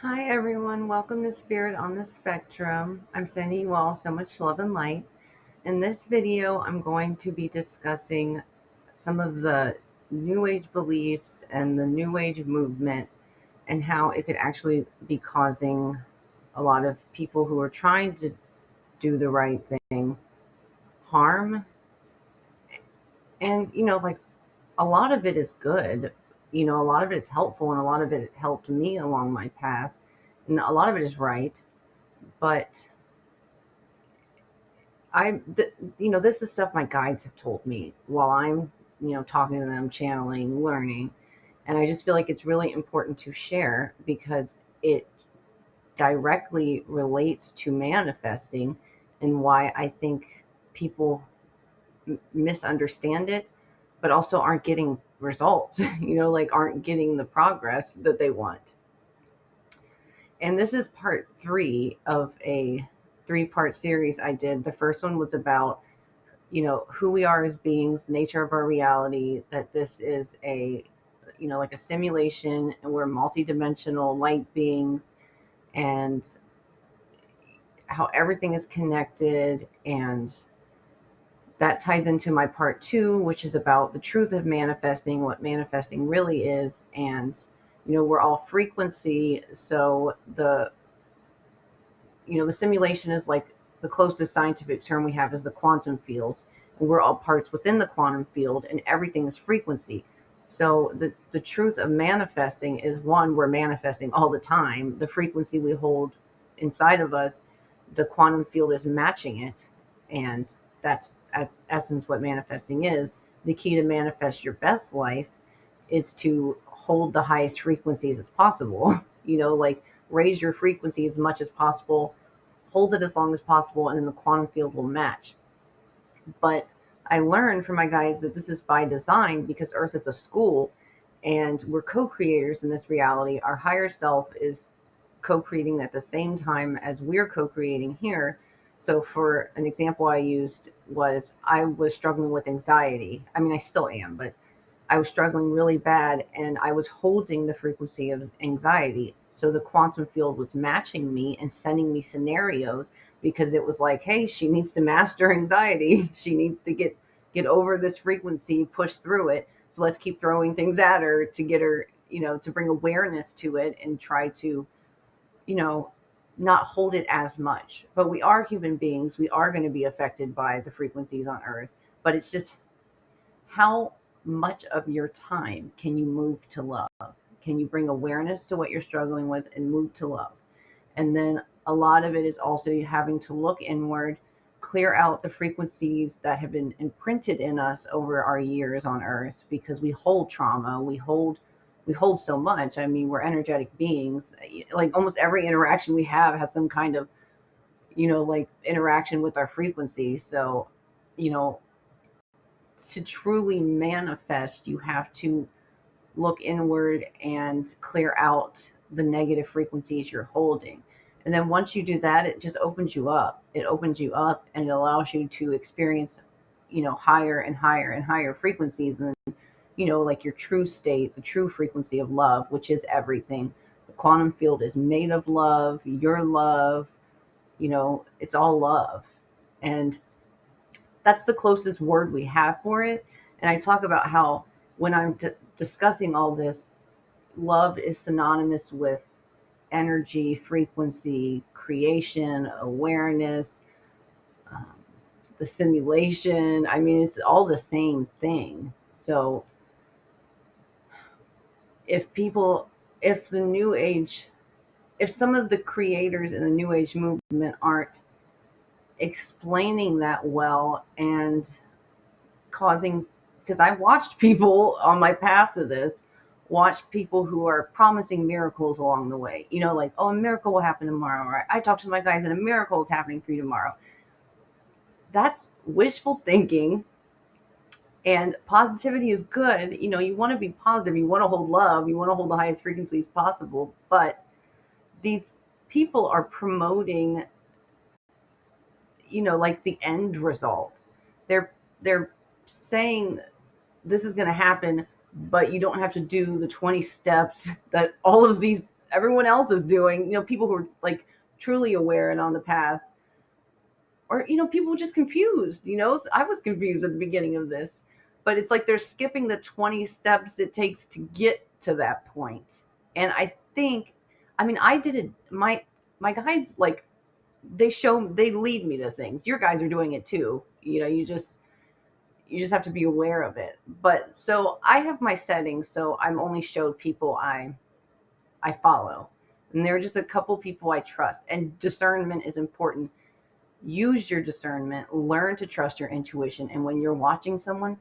Hi, everyone. Welcome to Spirit on the Spectrum. I'm sending you all so much love and light. In this video, I'm going to be discussing some of the New Age beliefs and the New Age movement and how it could actually be causing a lot of people who are trying to do the right thing harm. And, like a lot of it is good. A lot of it is helpful and a lot of it helped me along my path. And a lot of it is right. But this is stuff my guides have told me while I'm, talking to them, channeling, learning. And I just feel like it's really important to share because it directly relates to manifesting and why I think people misunderstand it, but also aren't getting results, like aren't getting the progress that they want. And this is part 3 of a 3-part series I did. The first one was about who we are as beings, the nature of our reality, that this is like a simulation and we're multidimensional light beings, and how everything is connected. And that ties into my part 2, which is about the truth of manifesting, what manifesting really is. And we're all frequency. So the simulation is like the closest scientific term we have is the quantum field, and we're all parts within the quantum field, and everything is frequency. So the truth of manifesting is, one, we're manifesting all the time. The frequency we hold inside of us, the quantum field is matching it, and that's at essence what manifesting is. The key to manifest your best life is to hold the highest frequencies as possible. Like raise your frequency as much as possible, hold it as long as possible, and then the quantum field will match. But I learned from my guides that this is by design because Earth is a school and we're co-creators in this reality. Our higher self is co-creating at the same time as we're co-creating here. So for an example I used was, I was struggling with anxiety. I mean, I still am, but I was struggling really bad and I was holding the frequency of anxiety. So the quantum field was matching me and sending me scenarios because it was like, hey, she needs to master anxiety. She needs to get over this frequency, push through it. So let's keep throwing things at her to get her, to bring awareness to it and try to, you know, not hold it as much. But we are human beings. We are going to be affected by the frequencies on Earth. But it's just, how much of your time can you move to love? Can you bring awareness to what you're struggling with and move to love? And then a lot of it is also having to look inward, clear out the frequencies that have been imprinted in us over our years on Earth, because we hold trauma, we hold so much. I mean, we're energetic beings. Like almost every interaction we have has some kind of, like interaction with our frequency. So, you know, to truly manifest, you have to look inward and clear out the negative frequencies you're holding. And then once you do that, it just opens you up. It opens you up and it allows you to experience, higher and higher and higher frequencies. And, like your true state, the true frequency of love, which is everything. The quantum field is made of love, your love, it's all love. And that's the closest word we have for it. And I talk about how when I'm discussing all this, love is synonymous with energy, frequency, creation, awareness, um, the simulation. I mean, it's all the same thing. So if people, if the new age, if some of the creators in the new age movement aren't explaining that well and causing, because I watched people on my path to this, watch people who are promising miracles along the way. Like, oh, a miracle will happen tomorrow. Or I talked to my guys and a miracle is happening for you tomorrow. That's wishful thinking. And positivity is good. You want to be positive. You want to hold love. You want to hold the highest frequencies possible. But these people are promoting, like the end result. They're saying this is going to happen, but you don't have to do the 20 steps that all of these everyone else is doing. People who are like truly aware and on the path, or people just confused. I was confused at the beginning of this, but it's like they're skipping the 20 steps it takes to get to that point. And I think, I mean, I did it. My guides, like, they lead me to things. Your guys are doing it too. You just have to be aware of it. But so I have my settings, so I'm only showed people I follow, and there are just a couple people I trust. And discernment is important. Use your discernment, learn to trust your intuition. And when you're watching someone,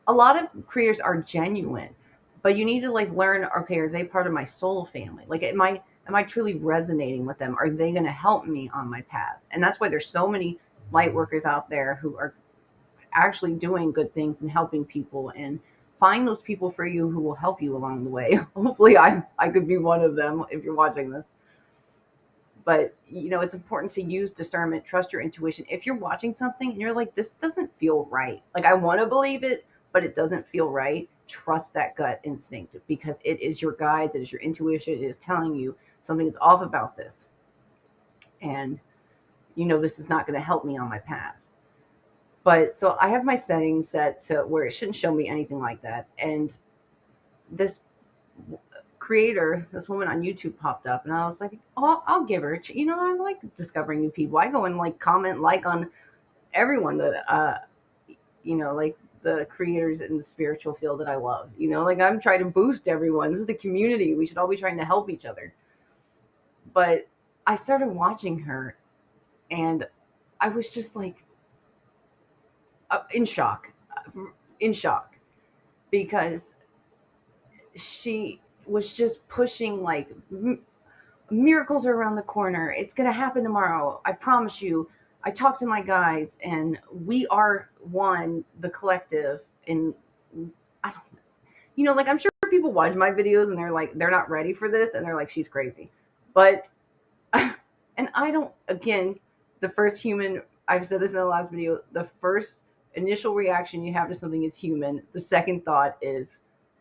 a lot of creators are genuine, but you need to like learn, okay, are they part of my soul family? Like, am I truly resonating with them? Are they going to help me on my path? And that's why there's so many light workers out there who are actually doing good things and helping people. And find those people for you who will help you along the way. Hopefully I could be one of them if you're watching this. But it's important to use discernment, trust your intuition. If you're watching something and you're like, this doesn't feel right, like I want to believe it, but it doesn't feel right, trust that gut instinct, because it is your guides, it is your intuition, it is telling you something is off about this. And this is not going to help me on my path. But so I have my settings set to where it shouldn't show me anything like that. And this creator, this woman on YouTube popped up, and I was like, oh, I'll give her. I like discovering new people. I go and like comment like on everyone that like the creators in the spiritual field that I love. Like I'm trying to boost everyone. This is the community. We should all be trying to help each other. But I started watching her, and I was just like in shock, because she was just pushing like miracles are around the corner. It's going to happen tomorrow. I promise you. I talked to my guides, and we are one, the collective. And I don't, like I'm sure people watch my videos and they're like, they're not ready for this, and they're like, she's crazy. But, and I don't. Again, the first human. I've said this in the last video. The first initial reaction you have to something is human. The second thought is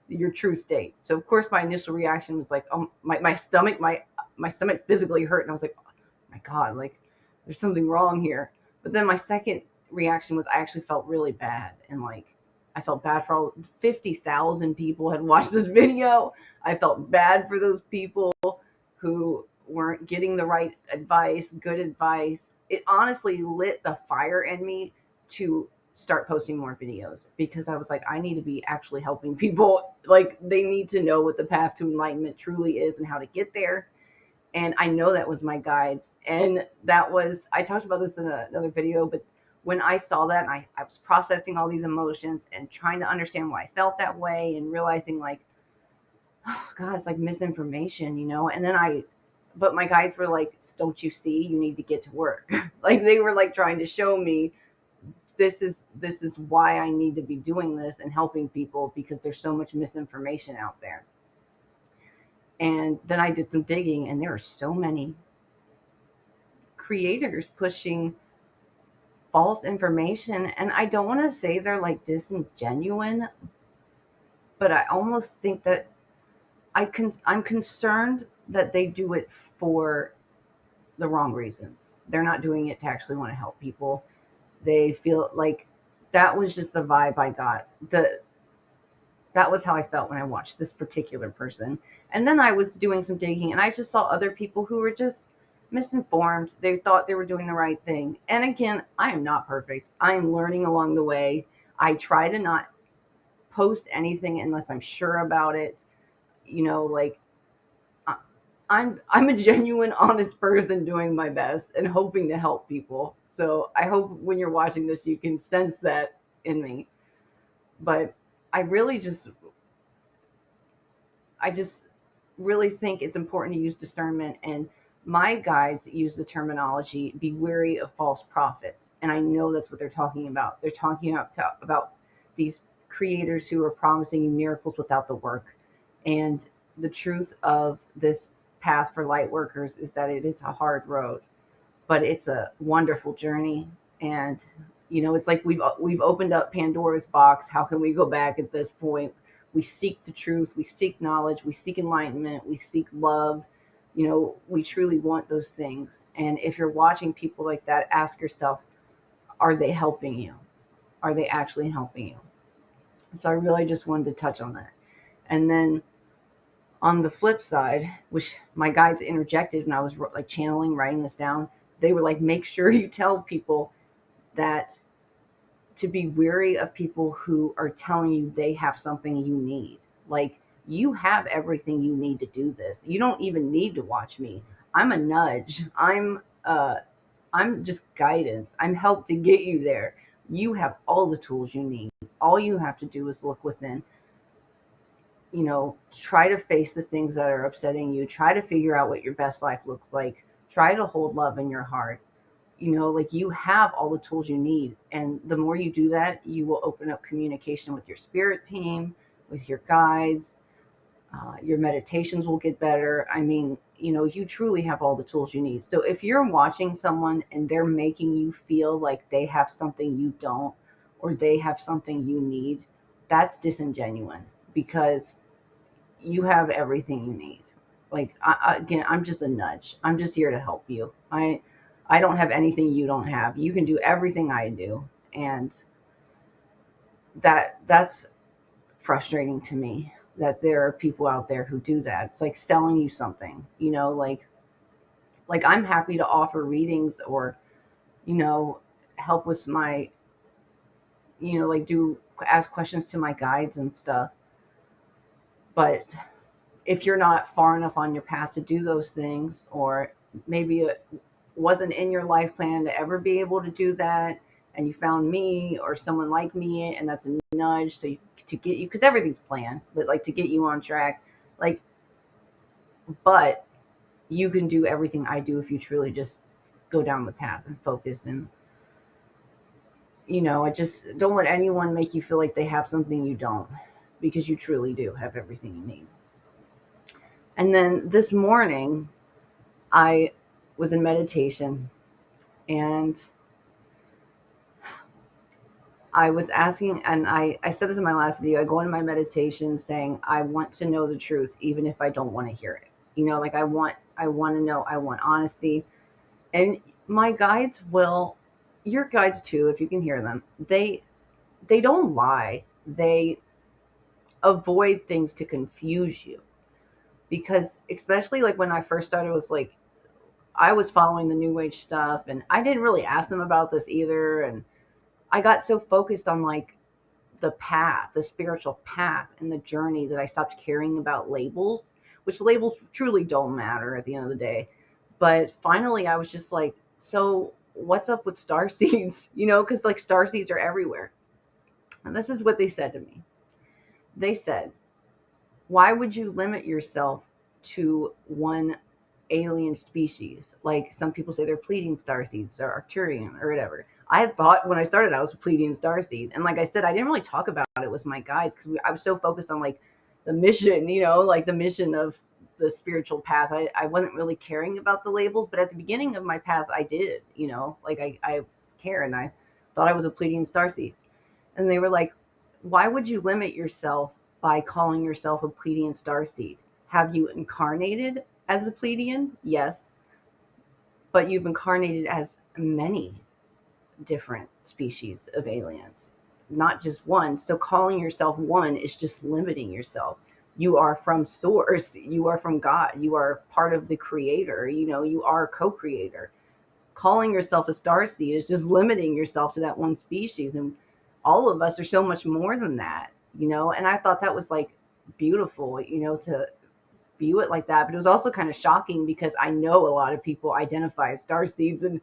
your true state. So of course my initial reaction was like, oh, my stomach, my stomach physically hurt, and I was like, oh my God, like there's something wrong here. But then my second reaction was I actually felt really bad, and like I felt bad for all 50,000 people had watched this video. I felt bad for those people who weren't getting the right advice, good advice. It honestly lit the fire in me to start posting more videos, because I was like, I need to be actually helping people. Like, they need to know what the path to enlightenment truly is and how to get there. And I know that was my guides. And that was, I talked about this in another video, but when I saw that, and I was processing all these emotions and trying to understand why I felt that way, and realizing like, oh God, it's like misinformation, And then but my guides were like, don't you see, you need to get to work. Like they were like trying to show me, this is why I need to be doing this and helping people, because there's so much misinformation out there. And then I did some digging, and there are so many creators pushing false information. And I don't want to say they're like disingenuine, but I almost think that I'm concerned that they do it for the wrong reasons. They're not doing it to actually want to help people. They feel like, that was just the vibe I got. That was how I felt when I watched this particular person. And then I was doing some digging, and I just saw other people who were just misinformed. They thought they were doing the right thing. And again, I am not perfect. I am learning along the way. I try to not post anything unless I'm sure about it. Like I'm a genuine, honest person doing my best and hoping to help people. So I hope when you're watching this, you can sense that in me. But I just really think it's important to use discernment. And my guides use the terminology, be wary of false prophets. And I know that's what they're talking about. They're talking about these creators who are promising you miracles without the work. And the truth of this path for light workers is that it is a hard road, but it's a wonderful journey. And it's like we've opened up Pandora's box. How can we go back at this point? We seek the truth, we seek knowledge, we seek enlightenment, we seek love. We truly want those things. And if you're watching people like that, ask yourself, are they helping you? Are they actually helping you? So I really just wanted to touch on that. And then on the flip side, which my guides interjected when I was like channeling, writing this down, they were like, make sure you tell people that to be wary of people who are telling you they have something you need. Like, you have everything you need to do this. You don't even need to watch me. I'm a nudge. I'm just guidance. I'm help to get you there. You have all the tools you need. All you have to do is look within. Try to face the things that are upsetting you. Try to figure out what your best life looks like. Try to hold love in your heart. Like, you have all the tools you need. And the more you do that, you will open up communication with your spirit team, with your guides. Your meditations will get better. I mean, you truly have all the tools you need. So if you're watching someone and they're making you feel like they have something you don't, or they have something you need, that's disingenuous, because you have everything you need. Like, again, I'm just a nudge. I'm just here to help you. I don't have anything you don't have. You can do everything I do, and that's frustrating to me, that there are people out there who do that. It's like selling you something, like I'm happy to offer readings, or help with my, like do ask questions to my guides and stuff. But if you're not far enough on your path to do those things, or maybe it wasn't in your life plan to ever be able to do that, and you found me or someone like me, and that's a nudge, to get you, because everything's planned, but like to get you on track, like, but you can do everything I do if you truly just go down the path and focus. And I just don't let anyone make you feel like they have something you don't, because you truly do have everything you need. And then this morning, I was in meditation, and I was asking, and I said this in my last video, I go into my meditation saying, I want to know the truth, even if I don't want to hear it. Like, I want to know, I want honesty. And my guides will, your guides too, if you can hear them, they don't lie. They avoid things to confuse you. Because especially like when I first started, it was like, I was following the new age stuff, and I didn't really ask them about this either. And I got so focused on like the path, the spiritual path and the journey, that I stopped caring about labels, which labels truly don't matter at the end of the day. But finally, I was just like, so what's up with star seeds? Because like star seeds are everywhere. And this is what they said to me. They said, why would you limit yourself to one alien species? Like, some people say they're Pleiadian starseeds or Arcturian or whatever. I had thought when I started I was a Pleiadian starseed, and like I said, I didn't really talk about it with my guides, because I was so focused on like the mission, like the mission of the spiritual path. I wasn't really caring about the labels, but at the beginning of my path, I did, like I care, and I thought I was a Pleiadian starseed. And they were like, why would you limit yourself by calling yourself a Pleiadian starseed? Have you incarnated as a Pleiadian? Yes. But you've incarnated as many different species of aliens, not just one. So calling yourself one is just limiting yourself. You are from source. You are from God. You are part of the creator. You are a co-creator. Calling yourself a starseed is just limiting yourself to that one species. And all of us are so much more than that, and I thought that was like beautiful, to view it like that. But it was also kind of shocking, because I know a lot of people identify as starseeds, and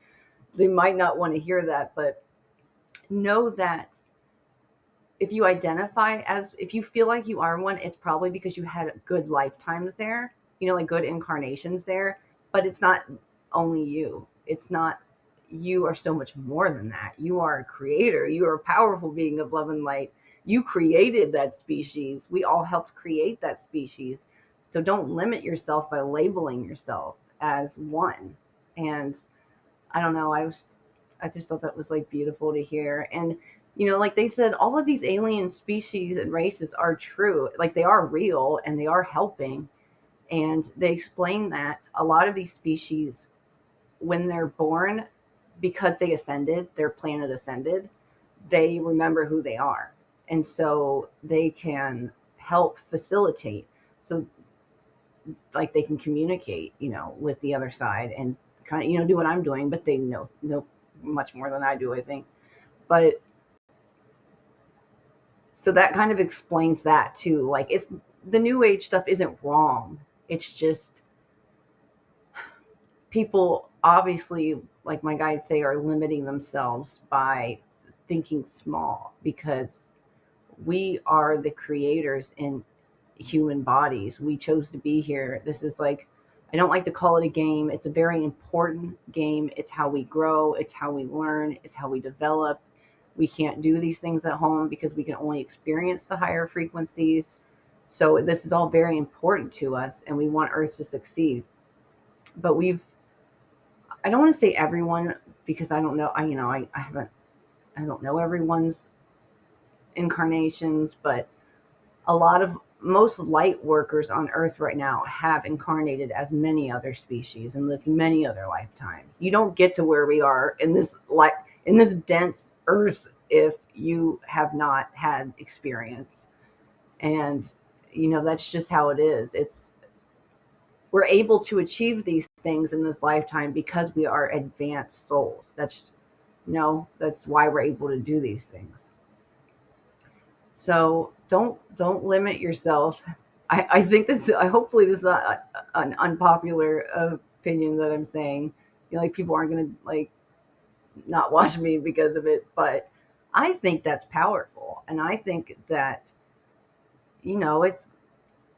they might not want to hear that. But know that if you identify as, if you feel like you are one, it's probably because you had good lifetimes there, like good incarnations there. But it's not only you. It's not, you are so much more than that. You are a creator. You are a powerful being of love and light. You created that species. We all helped create that species. So don't limit yourself by labeling yourself as one. And I don't know, I just thought that was like beautiful to hear. And Like they said, all of these alien species and races are true. Like they are real and they are helping. And they explain that a lot of these species, when they're born, because they ascended, their planet ascended, they remember who they are. And so they can help facilitate. So, like, they can communicate, with the other side and kind of, do what I'm doing, but they know much more than I do, I think. But so that kind of explains that too. Like, it's the new age stuff isn't wrong. It's just people obviously, like my guides say, are limiting themselves by thinking small, because we are the creators in human bodies. We chose to be here. This is like, I don't like to call it a game. It's a very important game. It's how we grow, it's how we learn, it's how we develop. We can't do these things at home because we can only experience the higher frequencies. So this is all very important to us, and we want Earth to succeed. But I don't want to say everyone, because I don't know. I haven't, I don't know everyone's incarnations, but a lot of most light workers on Earth right now have incarnated as many other species and lived many other lifetimes. You don't get to where we are in this dense Earth if you have not had experience. And that's just how it is. We're able to achieve these things in this lifetime because we are advanced souls. That's why we're able to do these things. So don't limit yourself. I think this. I hopefully this is not an unpopular opinion that I'm saying. Like, people aren't gonna, like, not watch me because of it, but I think that's powerful, and I think that it's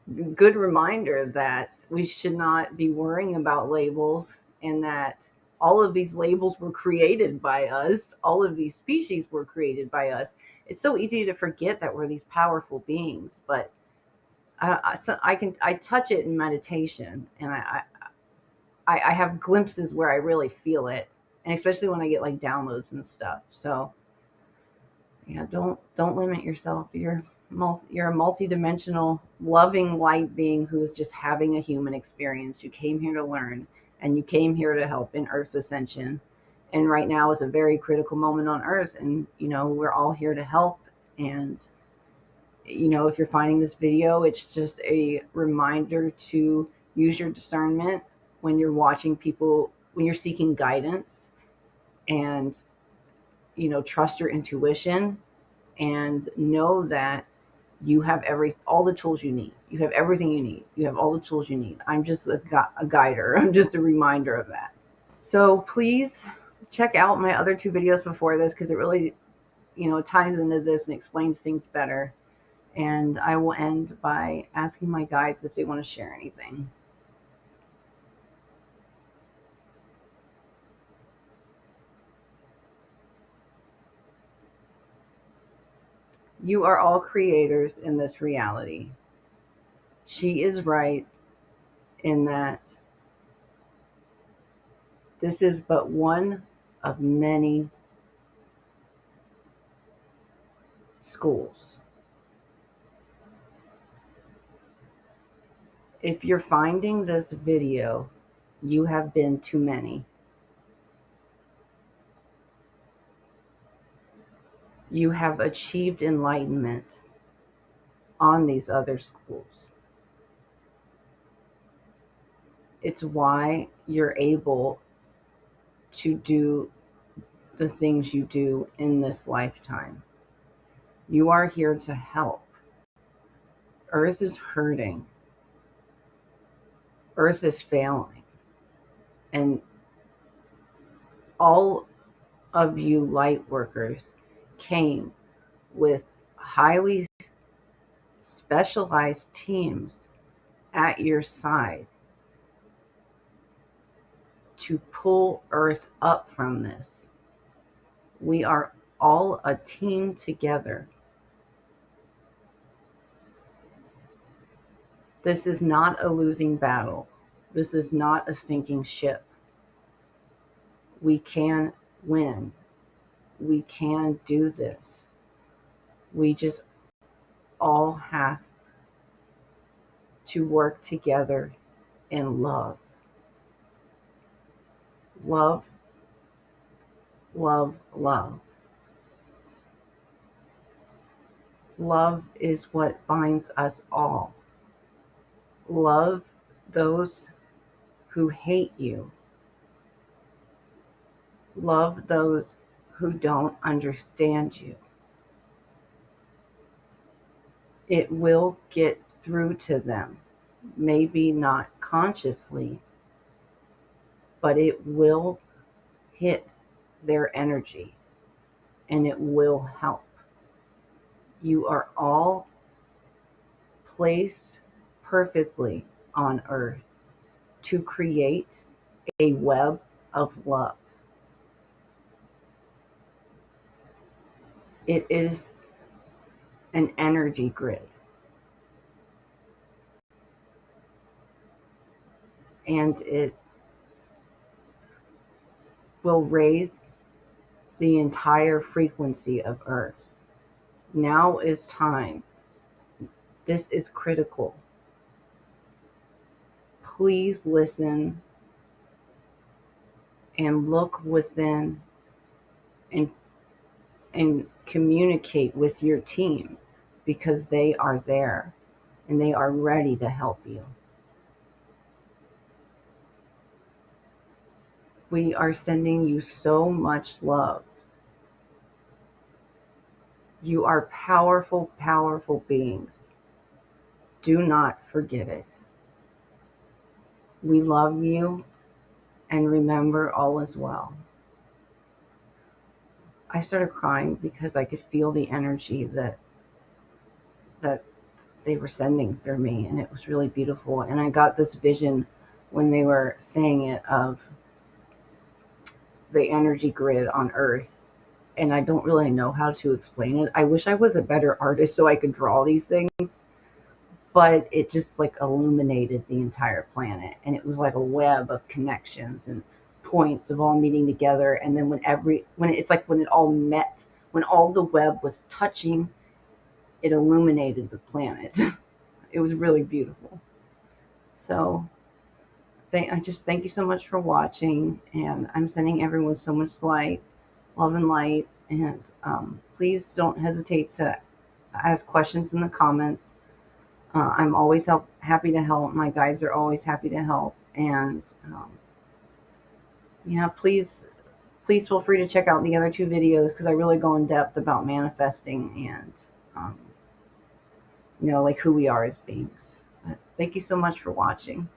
a good reminder that we should not be worrying about labels, and that all of these labels were created by us. All of these species were created by us. It's so easy to forget that we're these powerful beings, but I touch it in meditation, and I have glimpses where I really feel it, and especially when I get like downloads and stuff. So yeah, don't limit yourself. You're a multidimensional, loving light being who is just having a human experience. You came here to learn, and you came here to help in Earth's ascension. And right now is a very critical moment on Earth, and we're all here to help. And if you're finding this video, it's just a reminder to use your discernment when you're watching people, when you're seeking guidance, and trust your intuition, and know that you have all the tools you need. You have everything you need. You have all the tools you need. I'm just a guider. I'm just a reminder of that. So please check out my other two videos before this, because it really, ties into this and explains things better. And I will end by asking my guides if they want to share anything. You are all creators in this reality. She is right in that this is but one of many schools. If you're finding this video, you have been to many. You have achieved enlightenment on these other schools. It's why you're able to do the things you do in this lifetime. You are here to help. Earth is hurting. Earth is failing. And all of you light workers came with highly specialized teams at your side to pull Earth up from this. We are all a team together. This is not a losing battle. This is not a sinking ship. We can win. We can do this. We just all have to work together in love. Love, love, love. Love is what binds us all. Love those who hate you. Love those who don't understand you. It will get through to them. Maybe not consciously, but it will hit their energy and it will help. You are all placed perfectly on earth to create a web of love. It is an energy grid. And it will raise the entire frequency of Earth. Now is time. This is critical. Please listen and look within and communicate with your team, because they are there and they are ready to help you. We are sending you so much love. You are powerful, powerful beings. Do not forget it. We love you, and remember, all is well. I started crying because I could feel the energy that they were sending through me, and it was really beautiful. And I got this vision when they were saying it of the energy grid on Earth, and I don't really know how to explain it. I wish I was a better artist so I could draw these things, but it just like illuminated the entire planet, and it was like a web of connections and points of all meeting together. And then when it's like when it all met, when all the web was touching, it illuminated the planet. It was really beautiful. So I just thank you so much for watching, and I'm sending everyone so much light, love and light. And please don't hesitate to ask questions in the comments. I'm always happy to help. My guides are always happy to help. And yeah, please feel free to check out the other 2 videos, because I really go in depth about manifesting and like who we are as beings. But thank you so much for watching.